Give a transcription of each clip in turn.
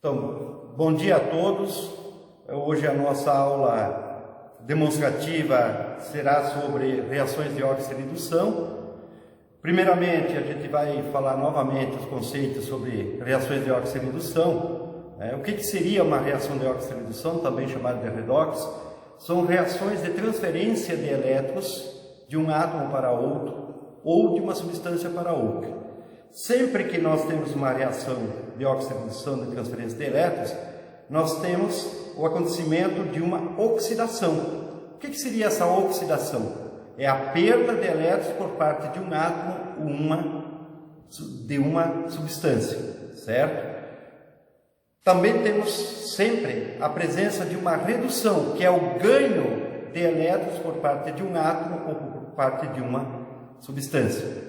Então, bom dia a todos. Hoje a nossa aula demonstrativa será sobre reações de oxirredução. Primeiramente, a gente vai falar novamente os conceitos sobre reações de oxirredução. O que seria uma reação de oxirredução, também chamada de redox? São reações de transferência de elétrons de um átomo para outro ou de uma substância para outra. Sempre que nós temos uma reação de oxirredução, de transferência de elétrons, nós temos o acontecimento de uma oxidação. O que seria essa oxidação? É a perda de elétrons por parte de um átomo de uma substância, certo? Também temos sempre a presença de uma redução, que é o ganho de elétrons por parte de um átomo ou por parte de uma substância.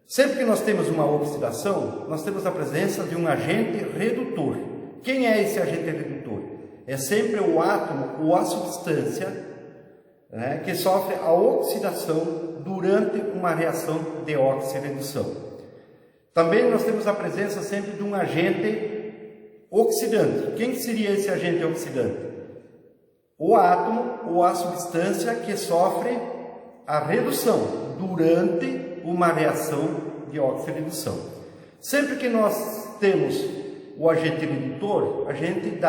Sempre que nós temos uma oxidação, nós temos a presença de um agente redutor. Quem é esse agente redutor? É sempre o átomo ou a substância, que sofre a oxidação durante uma reação de oxirredução. Também nós temos a presença sempre de um agente oxidante. Quem seria esse agente oxidante? O átomo ou a substância que sofre a redução durante uma reação de oxirredução. Sempre que nós temos o agente redutor, a gente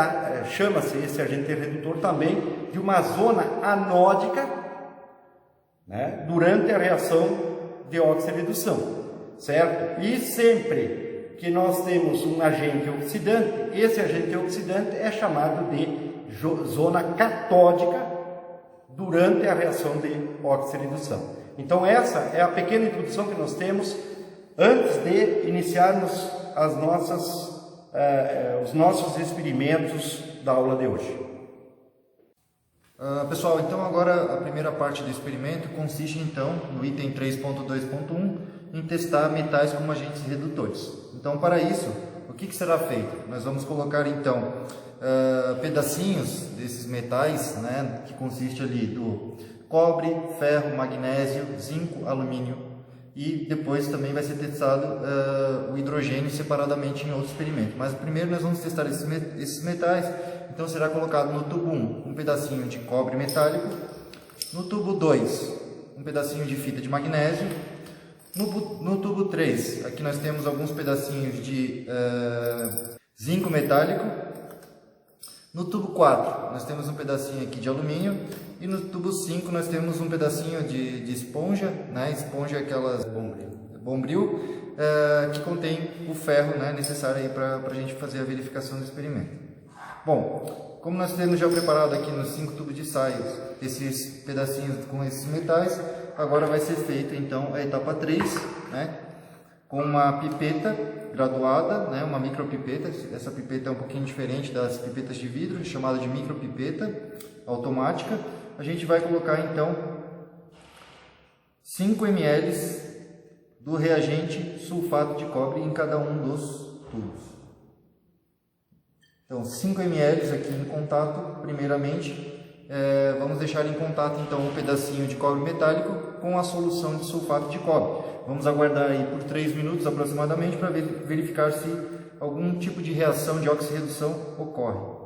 chama-se esse agente redutor também de uma zona anódica, durante a reação de oxirredução, certo? E sempre que nós temos um agente oxidante, esse agente oxidante é chamado de zona catódica durante a reação de oxirredução. Então essa é a pequena introdução que nós temos antes de iniciarmos os nossos experimentos da aula de hoje. Pessoal, então agora a primeira parte do experimento consiste então no item 3.2.1 em testar metais como agentes redutores. Então para isso, o que será feito? Nós vamos colocar então pedacinhos desses metais, que consiste ali do cobre, ferro, magnésio, zinco, alumínio, e depois também vai ser testado o hidrogênio separadamente em outro experimento. Mas primeiro nós vamos testar esses metais. Então será colocado no tubo 1 um pedacinho de cobre metálico, no tubo 2 um pedacinho de fita de magnésio, no tubo 3 aqui nós temos alguns pedacinhos de zinco metálico, no tubo 4 nós temos um pedacinho aqui de alumínio, e no tubo 5 nós temos um pedacinho de esponja, esponja é aquelas bombril, que contém o ferro necessário para a gente fazer a verificação do experimento. Bom, como nós temos já preparado aqui nos 5 tubos de ensaios esses pedacinhos com esses metais, agora vai ser feita então a etapa 3, com uma pipeta graduada, uma micropipeta. Essa pipeta é um pouquinho diferente das pipetas de vidro, chamada de micropipeta automática. A gente vai colocar então 5 ml do reagente sulfato de cobre em cada um dos tubos. Então 5 ml aqui em contato, primeiramente, vamos deixar em contato então um pedacinho de cobre metálico com a solução de sulfato de cobre. Vamos aguardar aí por 3 minutos aproximadamente para verificar se algum tipo de reação de oxirredução ocorre.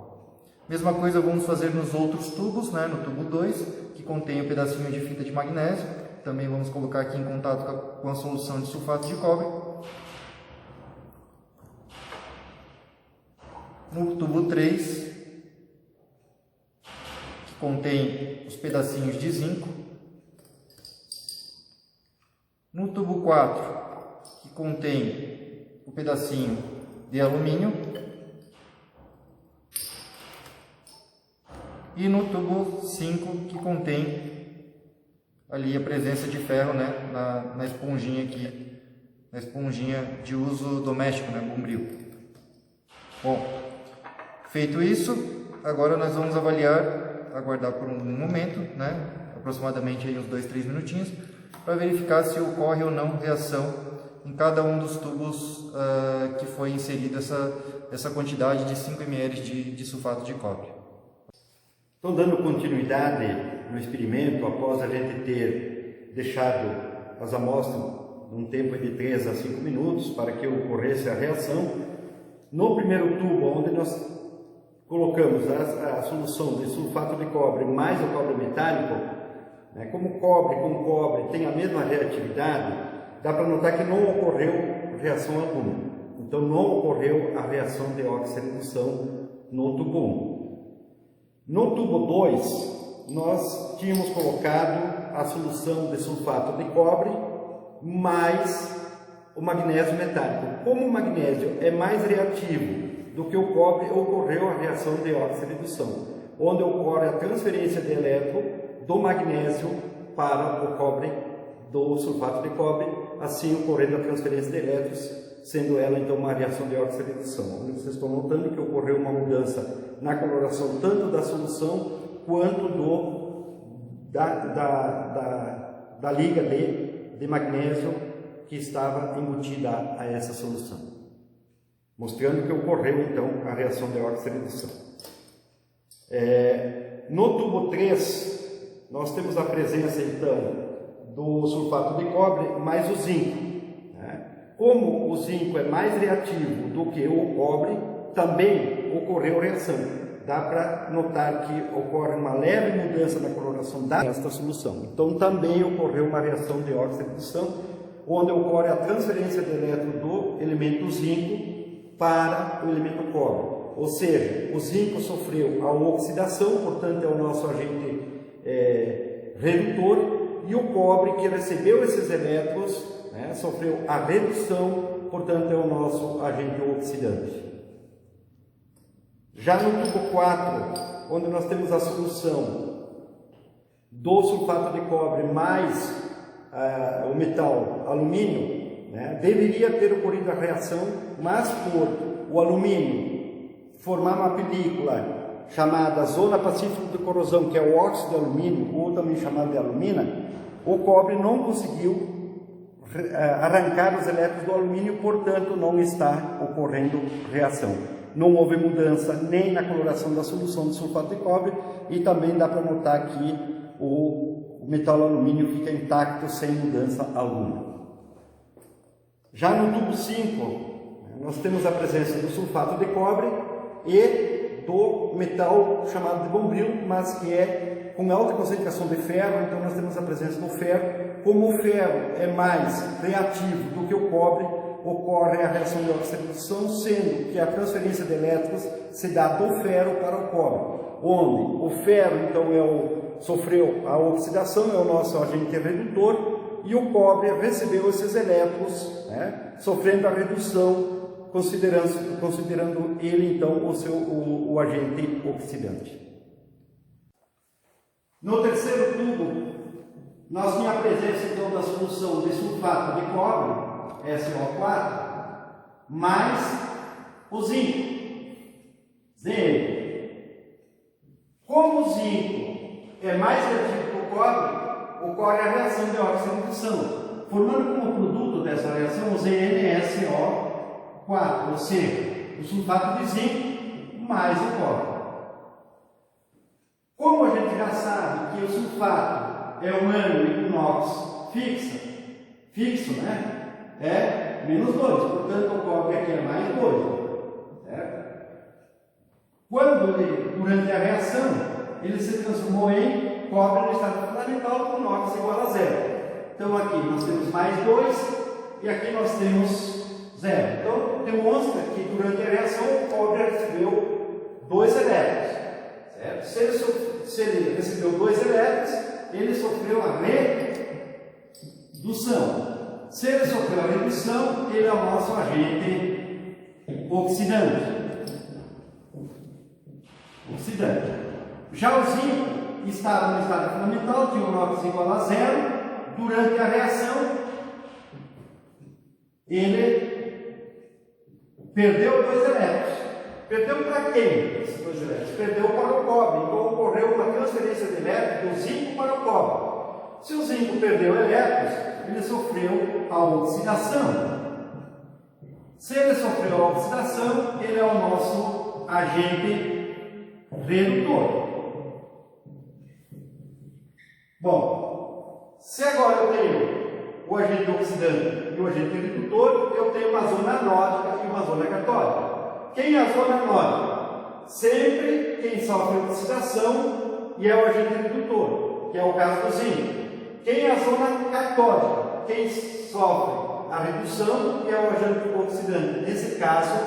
Mesma coisa vamos fazer nos outros tubos, no tubo 2, que contém um pedacinho de fita de magnésio. Também vamos colocar aqui em contato com a solução de sulfato de cobre. No tubo 3, que contém os pedacinhos de zinco. No tubo 4, que contém o pedacinho de alumínio. E no tubo 5, que contém ali a presença de ferro, na esponjinha aqui, na esponjinha de uso doméstico, bombril. Bom, feito isso, agora nós vamos aguardar por um momento, aproximadamente aí uns 2-3 minutinhos, para verificar se ocorre ou não reação em cada um dos tubos que foi inserido essa quantidade de 5 ml de sulfato de cobre. Então, dando continuidade no experimento, após a gente ter deixado as amostras num tempo de 3 a 5 minutos para que ocorresse a reação, No primeiro tubo, onde nós colocamos a solução de sulfato de cobre mais o cobre metálico, né, como cobre com cobre tem a mesma reatividade, dá para notar que não ocorreu reação alguma. Então não ocorreu a reação de oxirredução no tubo 1. No tubo 2, nós tínhamos colocado a solução de sulfato de cobre mais o magnésio metálico. Como o magnésio é mais reativo do que o cobre, ocorreu a reação de oxirredução, onde ocorre a transferência de elétron do magnésio para o cobre, do sulfato de cobre, assim ocorrendo a transferência de elétrons, sendo ela então uma reação de oxirredução. Vocês estão notando que ocorreu uma mudança na coloração tanto da solução quanto da liga de magnésio que estava embutida a essa solução, mostrando que ocorreu então a reação de oxirredução. No tubo 3, nós temos a presença então do sulfato de cobre mais o zinco, né? Como o zinco é mais reativo do que o cobre, também ocorreu reação. Dá para notar que ocorre uma leve mudança na coloração desta solução. Então também ocorreu uma reação de oxirredução, onde ocorre a transferência de elétron do elemento zinco para o elemento cobre. Ou seja, o zinco sofreu a oxidação, portanto é o nosso agente redutor, e o cobre, que recebeu esses elétrons, né, sofreu a redução, portanto é o nosso agente oxidante. Já no tubo 4, onde nós temos a solução do sulfato de cobre mais o metal alumínio, né, deveria ter ocorrido a reação, mas por o alumínio formar uma película chamada zona pacífica de corrosão, que é o óxido de alumínio, ou também chamado de alumina, o cobre não conseguiu arrancar os elétrons do alumínio, portanto não está ocorrendo reação. Não houve mudança nem na coloração da solução de sulfato de cobre, e também dá para notar que o metal alumínio fica intacto sem mudança alguma. Já no tubo 5, nós temos a presença do sulfato de cobre e do metal chamado de bombril, mas que é com alta concentração de ferro. Então nós temos a presença do ferro. Como o ferro é mais reativo do que o cobre, ocorre a reação de oxirredução, sendo que a transferência de elétrons se dá do ferro para o cobre, onde o ferro então sofreu a oxidação, é o nosso agente redutor, e o cobre recebeu esses elétrons, né, sofrendo a redução, considerando ele então o agente oxidante. No terceiro tubo, nós tínhamos a presença então da solução de sulfato de cobre, SO4, mais o zinco, Zn. Como o zinco é mais reativo que o cobre, ocorre a reação de oxirredução, formando como produto dessa reação o ZnSO4, ou seja, o sulfato de zinco mais o cobre. Como a gente já sabe que o sulfato é um ânion e inox fixo, né? É menos 2, portanto o cobre aqui é mais 2. Certo? Quando durante a reação, ele se transformou em cobre no estado fundamental com inox igual a 0. Então aqui nós temos mais 2 e aqui nós temos 0. Então demonstra que durante a reação o cobre recebeu 2 elétrons. Certo? Se ele recebeu 2 elétrons, ele sofreu a redução. Se ele sofreu a redução, ele é o nosso agente oxidante. Já o zinco estava no estado fundamental, tinha o inox igual a 0. Durante a reação, ele perdeu 2 elétrons. Perdeu para quem esses 2 elétrons? Perdeu para o cobre. Então ocorreu uma transferência de elétrons do zinco para o cobre. Se o zinco perdeu elétrons, ele sofreu a oxidação. Se ele sofreu a oxidação, ele é o nosso agente redutor. Bom, se agora eu tenho o agente oxidante e o agente redutor, eu tenho uma zona anódica e uma zona catódica. quem é a zona anódica? Sempre quem sofre oxidação e é o agente redutor, que é o caso do zinco. Quem é a zona catódica? Quem sofre a redução e é o agente oxidante. Nesse caso,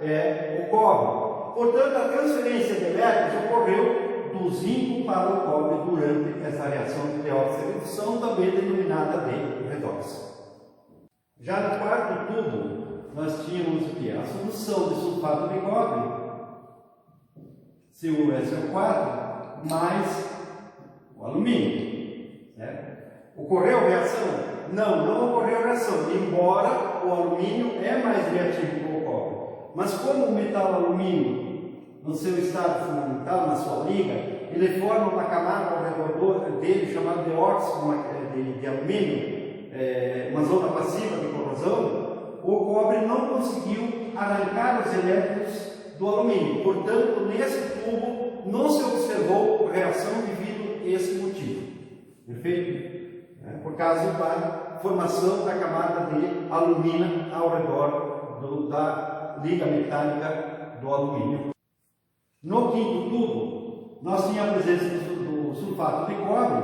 é o cobre. Portanto, a transferência de elétrons ocorreu do zinco para o cobre durante essa reação de oxi-redução, também denominada de redox. Já no quarto tubo, nós tínhamos o que? A solução de sulfato de cobre, CuSO4, mais o alumínio. Certo? Ocorreu reação? Não ocorreu reação, embora o alumínio é mais reativo que o cobre. Mas como o metal alumínio, no seu estado fundamental, na sua liga, ele forma uma camada ao redor dele chamada de óxido de alumínio, uma zona passiva de corrosão, o cobre não conseguiu arrancar os elétrons do alumínio. Portanto, nesse tubo não se observou reação devido a esse motivo. Perfeito? Por causa da formação da camada de alumina ao redor da liga metálica do alumínio. No quinto tubo, nós tínhamos a presença do sulfato de cobre,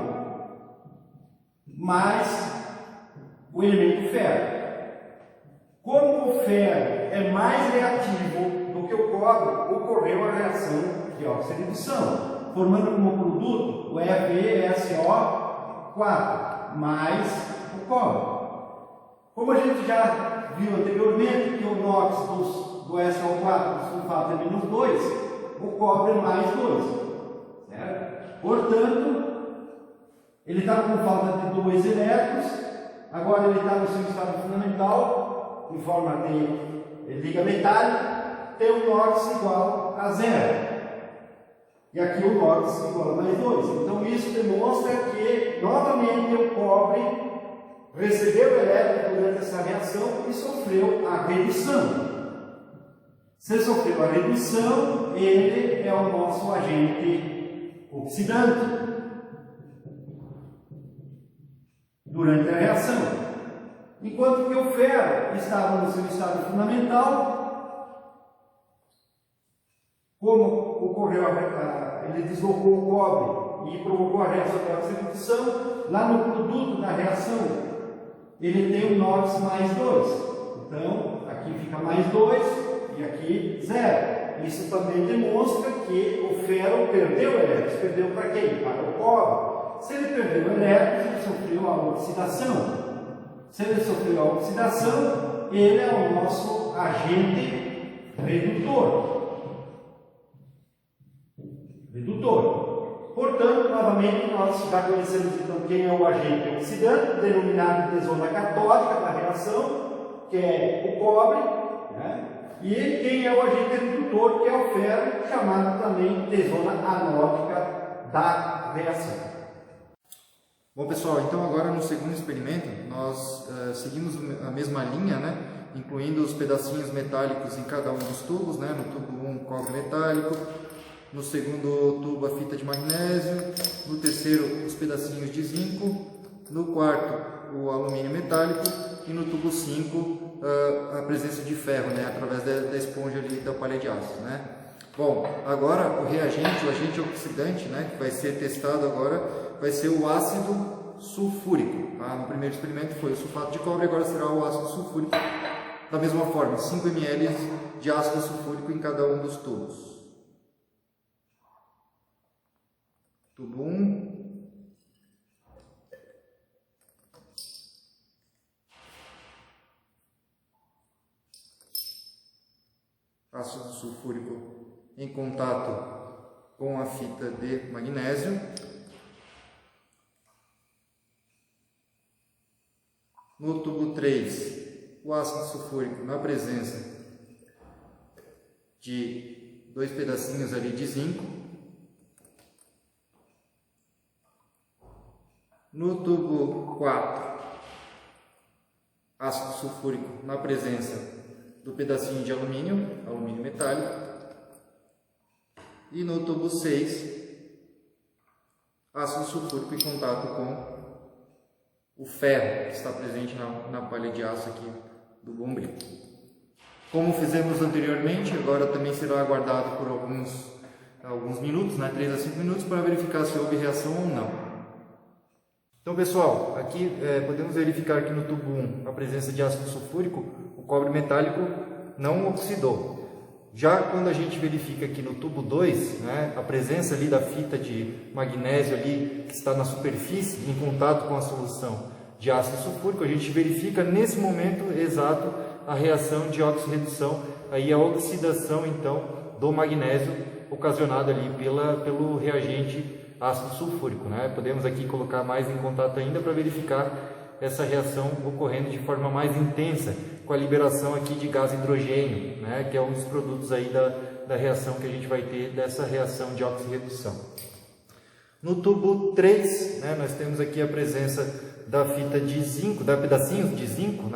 mais o elemento ferro. Como o ferro é mais reativo do que o cobre, ocorreu a reação de oxi-redução, formando como produto o FeSO4 mais o cobre. Como a gente já viu anteriormente que o NOx do SO4, do sulfato é -2, o cobre é mais 2. Certo? Portanto, ele está com falta de 2 elétrons, agora ele está no seu estado fundamental, em forma de liga metálica, tem o NOx igual a 0. E aqui o NOx igual a mais 2. Então isso demonstra que, novamente, o cobre recebeu elétrons durante essa reação e sofreu a redução. Se sofreu a redução, ele é o nosso agente oxidante durante a reação. Enquanto que o ferro estava no seu estado fundamental, como ocorreu ele deslocou o cobre e provocou a reação de oxi-redução, lá no produto da reação ele tem o NOx mais 2. Então, aqui fica mais 2 e aqui 0. Isso também demonstra que o ferro perdeu elétrons. Perdeu para quem? Para o cobre. Se ele perdeu elétrons, ele sofreu a oxidação. Se ele sofreu a oxidação, ele é o nosso agente redutor. Portanto, novamente, nós já conhecemos então quem é o agente oxidante, denominado de zona catódica da reação, que é o cobre, né? E quem é o agente redutor, que é o ferro, chamado também de zona anódica da reação. Bom pessoal, então agora no segundo experimento nós seguimos a mesma linha, né? Incluindo os pedacinhos metálicos em cada um dos tubos, né? No tubo 1 cobre metálico, no segundo tubo a fita de magnésio, no terceiro os pedacinhos de zinco, no quarto o alumínio metálico e no tubo 5 a presença de ferro, né? Através da esponja ali da palha de aço, né? Bom, agora o reagente, o agente oxidante, né? Que vai ser testado agora, vai ser o ácido sulfúrico. Tá? No primeiro experimento foi o sulfato de cobre, agora será o ácido sulfúrico. Da mesma forma, 5 ml de ácido sulfúrico em cada um dos tubos. Tubo 1. Ácido sulfúrico em contato com a fita de magnésio. No tubo 3, o ácido sulfúrico na presença de 2 pedacinhos ali de zinco. No tubo 4, ácido sulfúrico na presença do pedacinho de alumínio, alumínio metálico. E no tubo 6, ácido sulfúrico em contato com o ferro que está presente na palha de aço aqui do bombril. Como fizemos anteriormente, agora também será aguardado por alguns minutos, 3 a 5 minutos, para verificar se houve reação ou não. Então, pessoal, aqui podemos verificar aqui no tubo 1 a presença de ácido sulfúrico. O cobre metálico não oxidou. Já quando a gente verifica aqui no tubo 2, a presença ali da fita de magnésio ali que está na superfície em contato com a solução de ácido sulfúrico, a gente verifica nesse momento exato a reação de oxirredução, aí a oxidação então do magnésio ocasionada ali pelo reagente ácido sulfúrico. Podemos aqui colocar mais em contato ainda para verificar essa reação ocorrendo de forma mais intensa, com a liberação aqui de gás hidrogênio, que é um dos produtos aí da reação que a gente vai ter dessa reação de oxirredução. No tubo 3, nós temos aqui a presença da fita de zinco, da pedacinhos de zinco,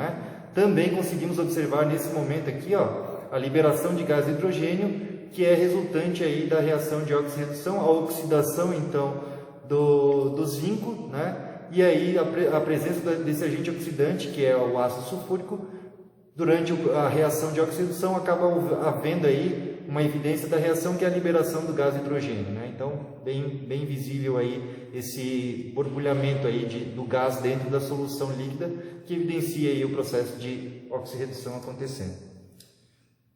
também conseguimos observar nesse momento aqui, a liberação de gás hidrogênio, que é resultante aí da reação de oxirredução, a oxidação então do zinco, e aí a presença desse agente oxidante, que é o ácido sulfúrico, durante a reação de oxidação acaba havendo aí uma evidência da reação, que é a liberação do gás hidrogênio. Então, bem visível aí esse borbulhamento aí do gás dentro da solução líquida, que evidencia aí o processo de oxirredução acontecendo.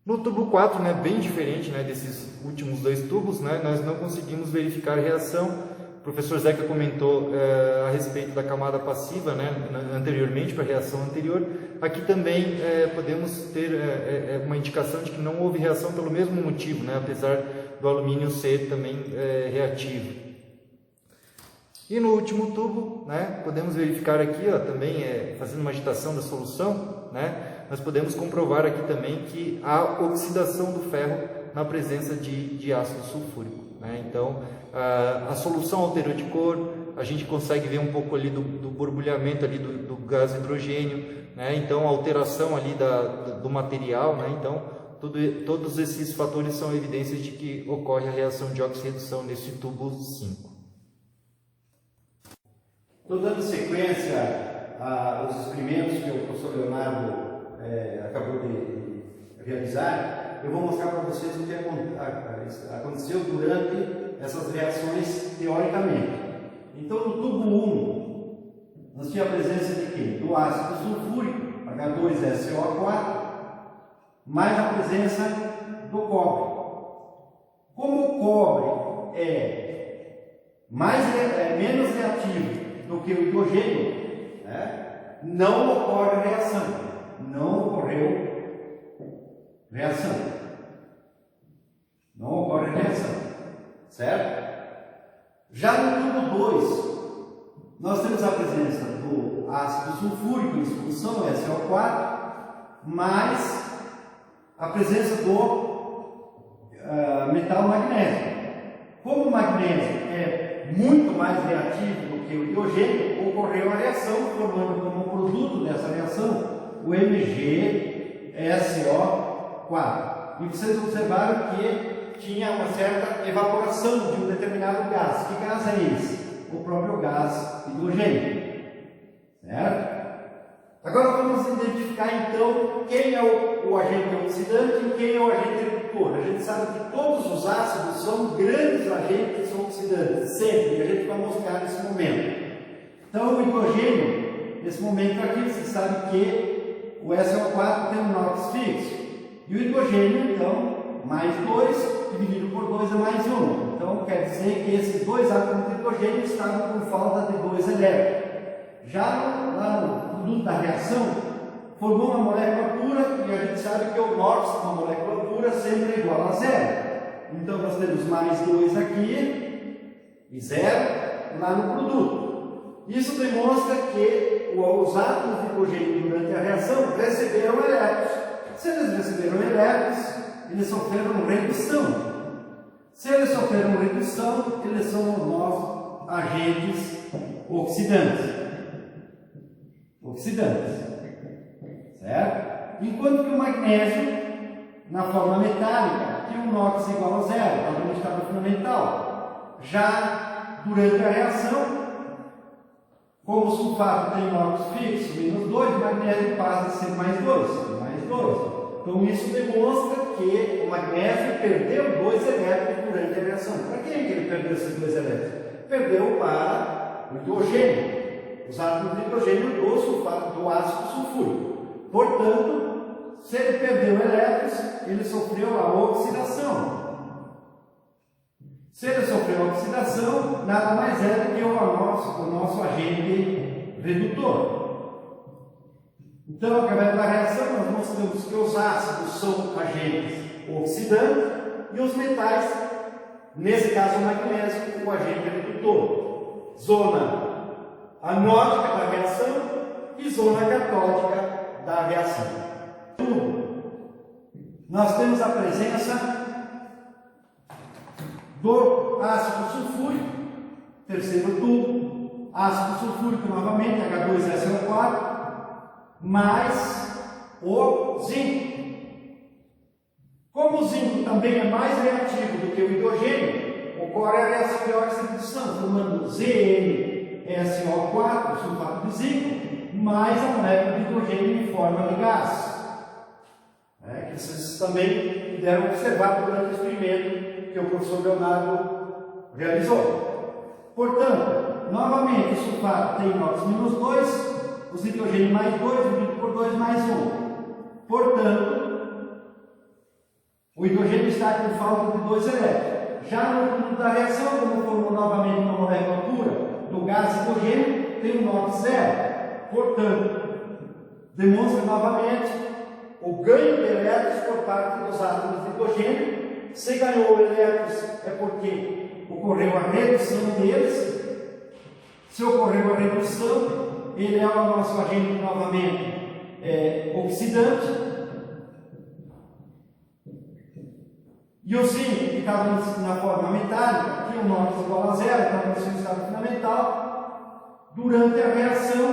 No tubo 4, bem diferente desses últimos 2 tubos, nós não conseguimos verificar a reação. O professor Zeca comentou a respeito da camada passiva, anteriormente, para a reação anterior. Aqui também podemos ter uma indicação de que não houve reação pelo mesmo motivo, apesar do alumínio ser também reativo. E no último tubo, podemos verificar aqui, também fazendo uma agitação da solução, nós podemos comprovar aqui também que há oxidação do ferro na presença de ácido sulfúrico. Então, a solução alterou de cor, a gente consegue ver um pouco ali do borbulhamento ali do gás hidrogênio, então a alteração ali do material, então todos esses fatores são evidências de que ocorre a reação de oxirredução nesse tubo 5. Estou dando sequência aos experimentos que o professor Leonardo acabou de realizar. Eu vou mostrar para vocês o que aconteceu durante essas reações teoricamente. Então, no tubo 1, nós tínhamos a presença de quê? Do ácido sulfúrico, H2SO4, mais a presença do cobre. Como o cobre é menos reativo do que o hidrogênio, não ocorre reação. Não ocorreu reação. Não ocorre reação. Certo? Já no tubo 2, nós temos a presença do ácido sulfúrico em solução, SO4, mais a presença do metal magnésio. Como o magnésio é muito mais reativo do que o hidrogênio, ocorreu a reação, formando como produto dessa reação o MgSO4. E vocês observaram que tinha uma certa evaporação de um determinado gás. Que gás é esse? O próprio gás hidrogênio. Certo? Agora vamos identificar então quem é o agente oxidante e quem é o agente redutor. A gente sabe que todos os ácidos são grandes agentes oxidantes, sempre, e a gente vai mostrar nesse momento. Então o hidrogênio, nesse momento aqui, você sabe que o SO4 tem um NOx fixo. E o hidrogênio, então, mais 2 dividido por 2 é mais 1. Então quer dizer que esses 2 átomos de hidrogênio estavam com falta de 2 elétrons. Já lá no produto da reação, formou uma molécula pura, e a gente sabe que o NOx, uma molécula pura, sempre é igual a 0. Então nós temos mais 2 aqui e 0 lá no produto. Isso demonstra que os átomos de hidrogênio durante a reação receberam elétrons. Se eles receberam elétrons, eles sofreram redução. Se eles sofreram redução, eles são os nossos agentes oxidantes. Certo? Enquanto que o magnésio, na forma metálica, tem um NOx igual a 0, está no estado fundamental. Já durante a reação, como o sulfato tem NOx fixo, menos 2, o magnésio passa a ser mais 2, mais 2. Então isso demonstra que o magnésio perdeu 2 elétrons durante a reação. Para quem é que ele perdeu esses 2 elétrons? Perdeu para o hidrogênio, os átomos de hidrogênio do sulfato do ácido sulfúrico. Portanto, se ele perdeu elétrons, ele sofreu a oxidação. Se ele sofreu a oxidação, nada mais é do que o nosso agente redutor. Então, através da reação, nós mostramos que os ácidos são agentes oxidantes e os metais, nesse caso o magnésio, o agente redutor. Zona anódica da reação e zona catódica da reação. Nós temos a presença do ácido sulfúrico, terceiro tubo, ácido sulfúrico novamente, H2SO4, mais o zinco. Como o zinco também é mais reativo do que o hidrogênio, ocorre a reação de oxidação, formando ZnSO4, sulfato de zinco, mais a molécula de hidrogênio em forma de gás. Que vocês também puderam observar durante o experimento que o professor Leonardo realizou. Portanto, novamente, o sulfato tem NOx-2, os hidrogênio mais 2, dividido por 2 mais 1. Portanto, o hidrogênio está com falta de 2 elétrons. Já no produto da reação, como formou novamente uma molécula pura do gás hidrogênio, tem um NOx 0. Portanto, demonstra novamente o ganho de elétrons por parte dos átomos de hidrogênio. Se ganhou elétrons é porque ocorreu a redução deles. Se ocorreu a redução, ele é o nosso agente novamente oxidante. E o zinco, que estava na forma metálica, aqui o NOx igual a 0, estava no seu estado fundamental, durante a reação,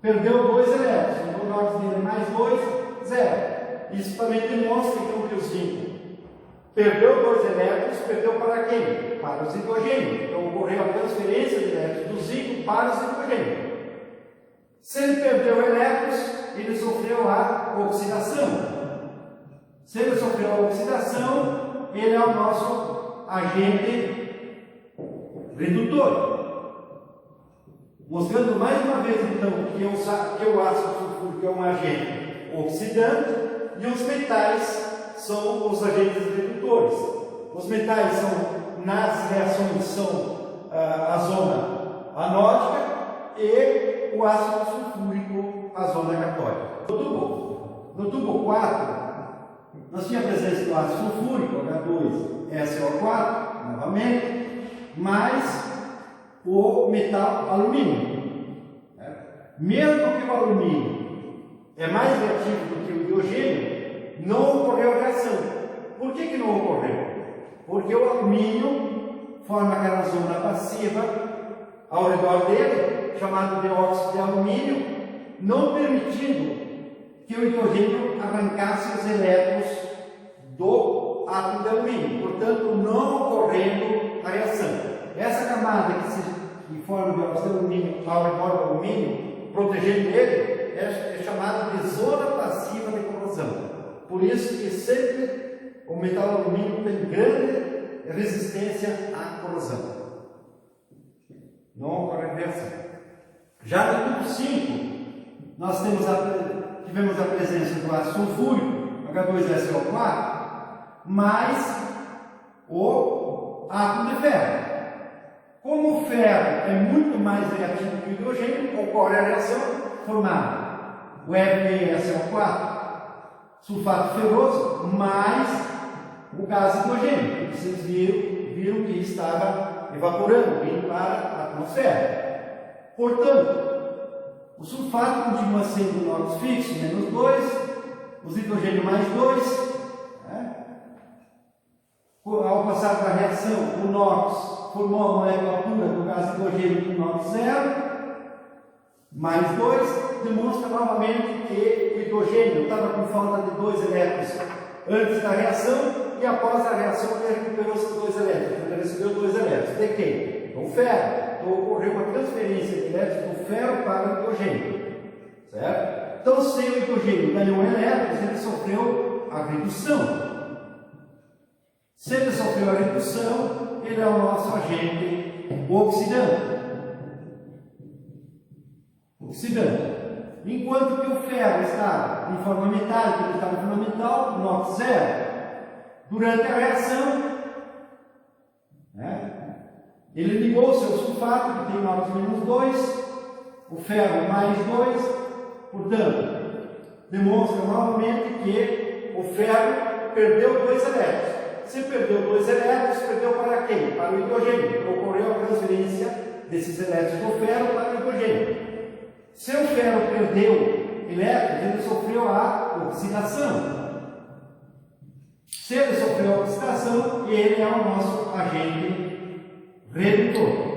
perdeu 2 elétrons. Então o NOx dele é mais 2, 0. Isso também demonstra então, que o zinco perdeu 2 elétrons, perdeu para quem? Para os hidrogênios. Então ocorreu a transferência de elétrons do zinco para os hidrogênios. Se ele perdeu elétrons, ele sofreu a oxidação. Se ele sofreu a oxidação, ele é o nosso agente redutor. Mostrando mais uma vez então que o ácido sulfúrico é um agente oxidante e os metais são os agentes redutores. Os metais são, nas reações, são a zona anódica e o ácido sulfúrico a zona catódica. No tubo 4, nós tínhamos a presença do ácido sulfúrico, H2SO4, novamente, mais o metal alumínio. Mesmo que o alumínio é mais reativo do que o hidrogênio, não ocorreu a reação. Por que não ocorreu? Porque o alumínio forma aquela zona passiva ao redor dele, chamado de óxido de alumínio, não permitindo que o hidrogênio arrancasse os elétrons do átomo de alumínio, portanto não ocorrendo a reação. Essa camada que forma de óxido de alumínio ao redor do alumínio, protegendo ele, é chamada de zona passiva de corrosão. Por isso que sempre o metal alumínio tem grande resistência à corrosão. Não ocorre a reação. Já no tubo 5, nós tivemos a presença do ácido sulfúrico, H2SO4, mais o átomo de ferro. Como o ferro é muito mais reativo que o hidrogênio, ocorre a reação formada o FeSO4, sulfato ferroso, mais o gás hidrogênio. Vocês viram que estava evaporando, indo para a atmosfera. Portanto, o sulfato continua sendo o NOx fixo, menos 2, os hidrogênio mais 2. Ao passar para a reação, o NOx formou a molécula pura do gás hidrogênio com NOx 0, mais 2, demonstra novamente que o hidrogênio estava com falta de 2 elétrons antes da reação e após a reação ele recuperou esses 2 elétrons. Ele recebeu 2 elétrons. De quem? Do ferro. Então ocorreu uma transferência de elétrons do ferro para o hidrogênio. Certo? Então, se o hidrogênio ganhou elétrons, ele sofreu a redução. Se ele sofreu a redução, ele é o nosso agente oxidante. Enquanto que o ferro está em forma metálica, ele está em forma metal, NOx zero. Durante a reação, ele ligou o seu sulfato, que tem NOx menos 2, o ferro mais 2, portanto, demonstra novamente que o ferro perdeu 2 elétrons. Se perdeu 2 elétrons, perdeu para quem? Para o hidrogênio. Ocorreu a transferência desses elétrons do ferro para o hidrogênio. Se o ferro perdeu elétrons, ele sofreu a oxidação. Se ele sofreu a oxidação, ele é o nosso agente redutor.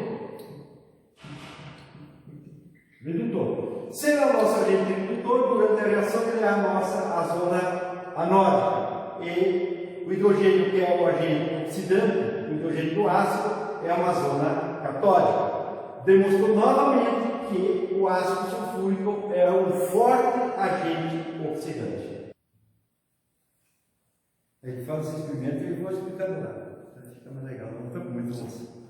Se ele é o nosso agente redutor, durante a reação ele é a zona anódica. E o hidrogênio, que é o agente oxidante, o hidrogênio do ácido, é uma zona catódica. Demonstrou novamente que o ácido sulfúrico é um forte agente oxidante. A gente faz esse experimento e eu vou explicando lá. Fica mais legal, não fica muito longe.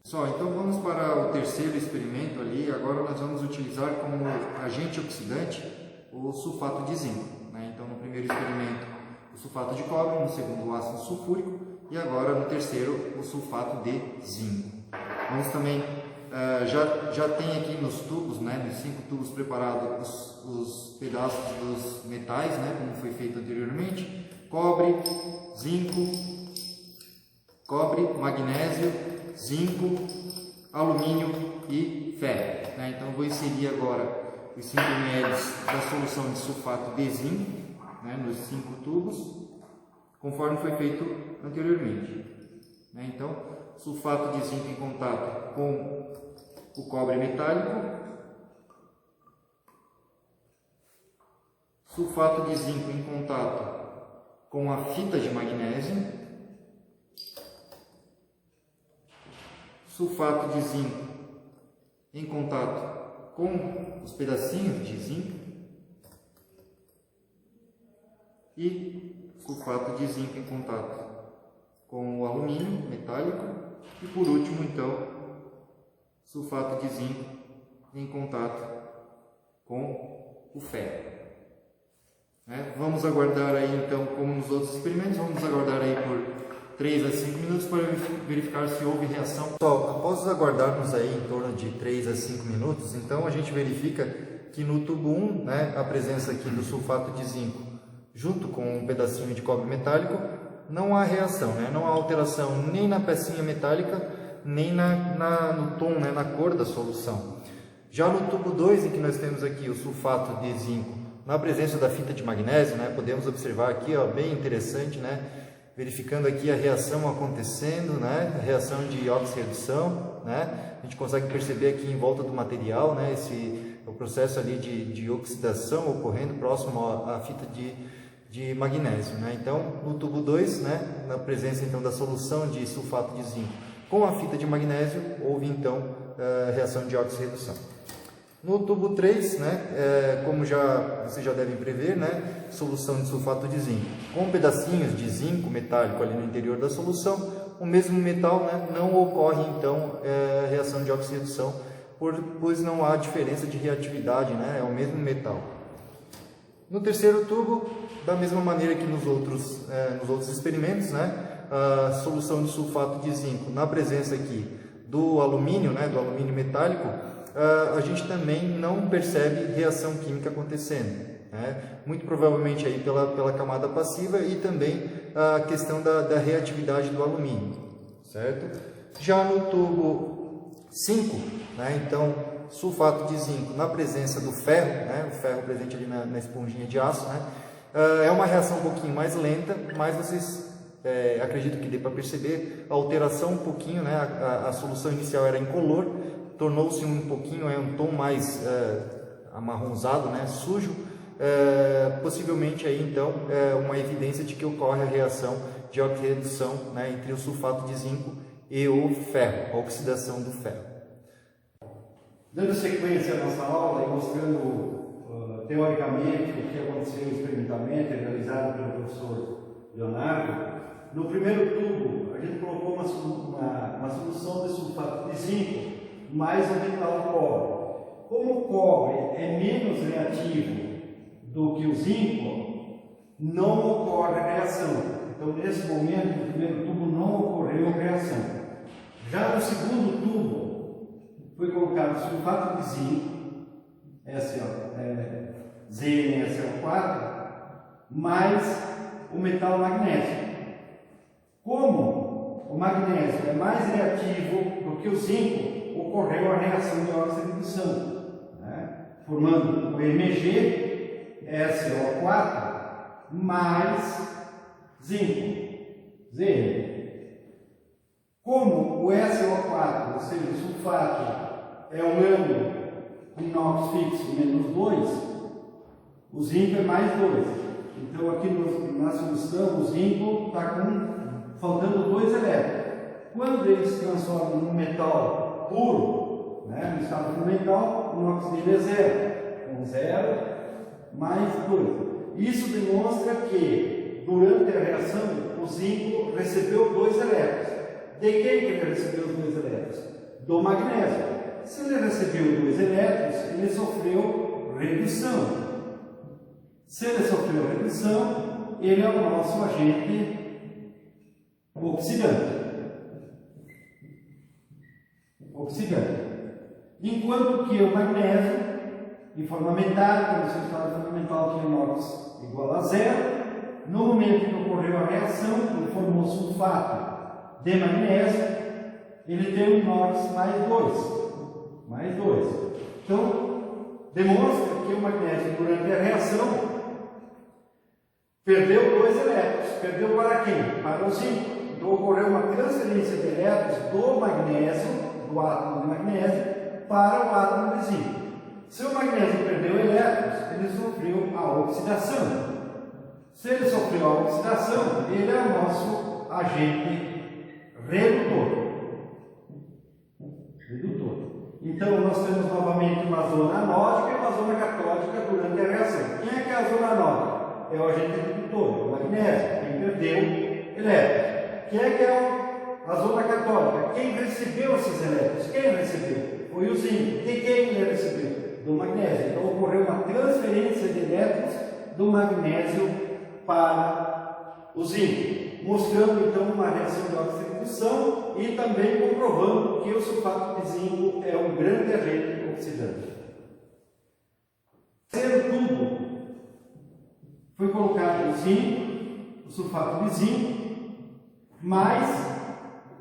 Pessoal, então vamos para o terceiro experimento ali. Agora nós vamos utilizar como agente oxidante o sulfato de zinco. Então no primeiro experimento o sulfato de cobre, no segundo o ácido sulfúrico e agora no terceiro o sulfato de zinco. Vamos também, já tem aqui nos tubos, nos 5 tubos preparados os pedaços dos metais, como foi feito anteriormente: cobre, magnésio, zinco, alumínio e ferro. Então vou inserir agora os 5 ml da solução de sulfato de zinco nos 5 tubos, conforme foi feito anteriormente. Então, sulfato de zinco em contato com o cobre metálico, sulfato de zinco em contato com a fita de magnésio, sulfato de zinco em contato com os pedacinhos de zinco e sulfato de zinco em contato com o alumínio metálico e por último então sulfato de zinco em contato com o ferro. Vamos aguardar aí então, como nos outros experimentos, vamos aguardar aí por 3 a 5 minutos para verificar se houve reação. Pessoal, após aguardarmos aí em torno de 3 a 5 minutos, então a gente verifica que no tubo 1, a presença aqui do sulfato de zinco junto com um pedacinho de cobre metálico, não há reação, não há alteração nem na pecinha metálica, nem no tom, na cor da solução. Já no tubo 2, em que nós temos aqui o sulfato de zinco, na presença da fita de magnésio, podemos observar aqui, bem interessante, verificando aqui a reação acontecendo, a reação de oxirredução, a gente consegue perceber aqui em volta do material, o processo ali de oxidação ocorrendo próximo à fita de magnésio. Então, no tubo 2, na presença então da solução de sulfato de zinco com a fita de magnésio, houve então reação de oxirredução. No tubo 3, como vocês já devem prever, solução de sulfato de zinco com pedacinhos de zinco metálico ali no interior da solução, o mesmo metal, não ocorre então reação de oxirredução, pois não há diferença de reatividade, é o mesmo metal. No terceiro tubo, da mesma maneira que nos outros experimentos, a solução de sulfato de zinco na presença aqui do alumínio, do alumínio metálico, a gente também não percebe reação química acontecendo, muito provavelmente aí pela camada passiva e também a questão da reatividade do alumínio, certo? Já no tubo 5, então sulfato de zinco na presença do ferro, o ferro presente ali na esponjinha de aço, é uma reação um pouquinho mais lenta, mas vocês acredito que dê para perceber a alteração um pouquinho, a solução inicial era incolor, tornou-se um pouquinho, um tom mais amarronzado, sujo, possivelmente aí então uma evidência de que ocorre a reação de oxirredução entre o sulfato de zinco e o ferro, a oxidação do ferro. Dando sequência à nossa aula e mostrando teoricamente o que aconteceu experimentalmente, realizado pelo professor Leonardo, no primeiro tubo a gente colocou uma solução de sulfato de zinco mais o metal cobre. Como o cobre é menos reativo do que o zinco, não ocorre reação. Então, nesse momento, no primeiro tubo não ocorreu reação. Já no segundo tubo, foi colocado sulfato de zinco, ZnSO4, mais o metal magnésio. Como o magnésio é mais reativo do que o zinco, ocorreu a reação de oxi-redução, formando o MgSO4 mais zinco, Zn. Como o SO4, ou seja, o sulfato, é um ano com NOx fixo menos 2, o zinco é mais 2. Então aqui na solução o zinco está faltando 2 elétrons. Quando ele se transforma num metal puro, no estado fundamental, o NOx dele é 0, com 0 mais 2. Isso demonstra que durante a reação o zinco recebeu 2 elétrons. De quem que ele recebeu os 2 elétrons? Do magnésio. Se ele recebeu 2 elétrons, ele sofreu redução. Se ele sofreu redução, ele é o nosso agente oxidante. Enquanto que o magnésio, em forma metálica, no seu estado fundamental, tinha NOx igual a 0, no momento que ocorreu a reação, ele formou sulfato de magnésio, ele deu NOx mais 2. Então, demonstra que o magnésio, durante a reação, perdeu 2 elétrons. Perdeu para quem? Para o zinco. Então, ocorreu uma transferência de elétrons do magnésio, do átomo de magnésio, para o átomo de zinco. Se o magnésio perdeu elétrons, ele sofreu a oxidação. Se ele sofreu a oxidação, ele é o nosso agente redutor. Então, nós temos novamente uma zona anódica e uma zona catódica durante a reação. Quem é que é a zona anódica? É o agente redutor, o magnésio, quem perdeu elétrons. Quem é que é a zona catódica? Quem recebeu esses elétrons? Quem recebeu? Foi o zinco. De quem ele recebeu? Do magnésio. Então, ocorreu uma transferência de elétrons do magnésio para o zinco, mostrando então uma reação de oxi-redução e também comprovando que o sulfato de zinco é um grande agente oxidante. No terceiro tubo foi colocado o zinco, o sulfato de zinco, mais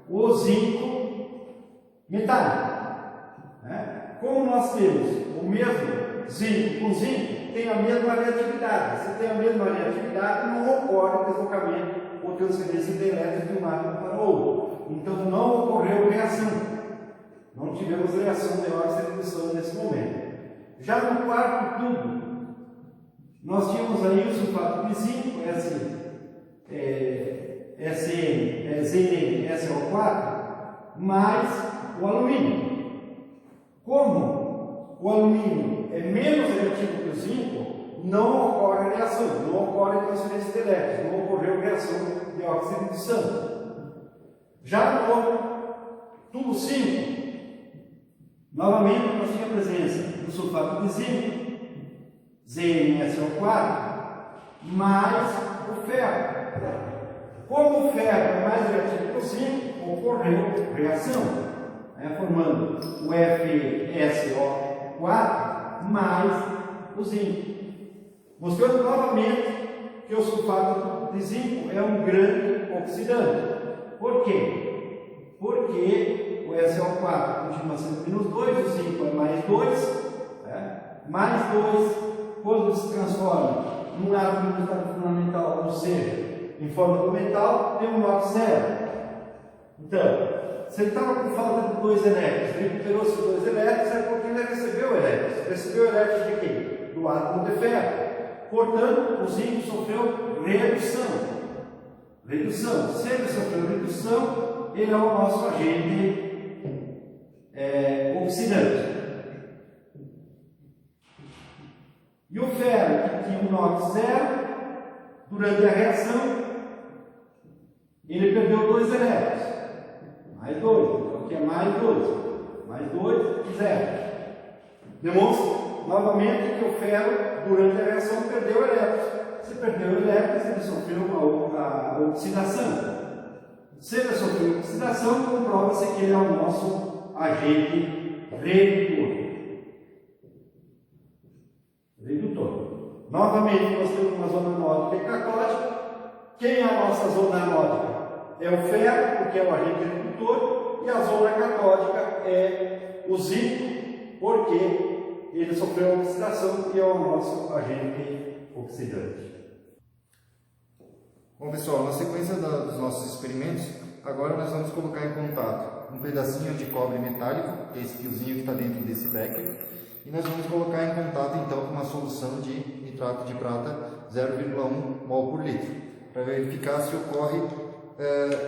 o zinco metálico. Como nós temos o mesmo zinco com zinco, tem a mesma reatividade. Se tem a mesma reatividade, não ocorre deslocamento ou transferência de elétrons de um átomo para o outro. Então não ocorreu reação. Não tivemos reação de oxi-redução nesse momento. Já no quarto tubo, nós tínhamos aí o sulfato de zinco, ZnSO4, mais o alumínio. Como o alumínio é menos reativo que o zinco, não ocorre reação, não ocorre transferência de elétrons, não ocorreu reação de oxi-redução. Já no tubo 5, novamente nós tínhamos a presença do sulfato de zinco, ZnSO4, mais o ferro. Como o ferro é mais reativo que o zinco, ocorreu reação, formando o FeSO4 mais o zinco. Mostrando novamente que o sulfato de zinco é um grande oxidante. Por quê? Porque o SO4 continua sendo menos 2, o zinco é mais 2, mais 2, quando se transforma num átomo do estado fundamental, ou seja, em forma do metal, tem um NOx 0. Então, se ele estava com falta de 2 elétrons, ele recuperou esses 2 elétrons, é porque ele recebeu elétrons. Recebeu elétrons de quem? Do átomo de ferro. Portanto, o zinco sofreu redução. Se ele sofreu redução, ele é o nosso agente oxidante. E o ferro, que tinha um NOx zero, durante a reação, ele perdeu 2 elétrons. Mais 2, então aqui é mais 2. Mais 2, 0. Demonstra novamente que o ferro, durante a reação, perdeu elétrons. Se perdeu elétrons, ele sofreu a oxidação. Se ele sofreu oxidação, comprova-se que ele é o nosso agente redutor. Novamente, nós temos uma zona anódica e catódica. Quem é a nossa zona anódica? É o ferro, porque é o agente redutor, e a zona catódica é o zinco, porque ele sofreu oxidação e é o nosso agente oxidante. Bom, pessoal, na sequência dos nossos experimentos, agora nós vamos colocar em contato um pedacinho de cobre metálico, esse fiozinho que está dentro desse becker, e nós vamos colocar em contato então com uma solução de nitrato de prata 0,1 mol por litro, para verificar se ocorre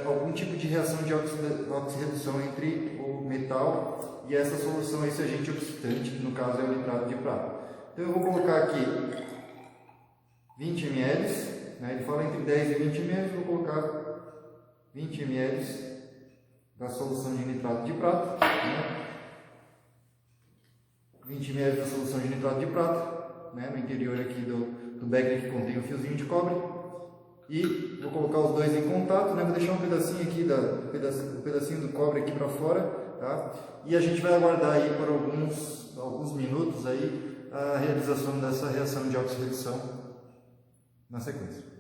algum tipo de reação de oxirredução entre o metal e essa solução, esse agente oxidante, que no caso é o nitrato de prata. Então eu vou colocar aqui 20 ml, né? Ele fala entre 10 e 20 ml, vou colocar 20 ml da solução de nitrato de prata, né? 20 ml da solução de nitrato de prata, né? No interior aqui do becker que contém o fiozinho de cobre, e vou colocar os dois em contato, né? Vou deixar um pedacinho aqui, um pedacinho do cobre aqui para fora, tá? E a gente vai aguardar aí por alguns minutos aí a realização dessa reação de oxirredução na sequência.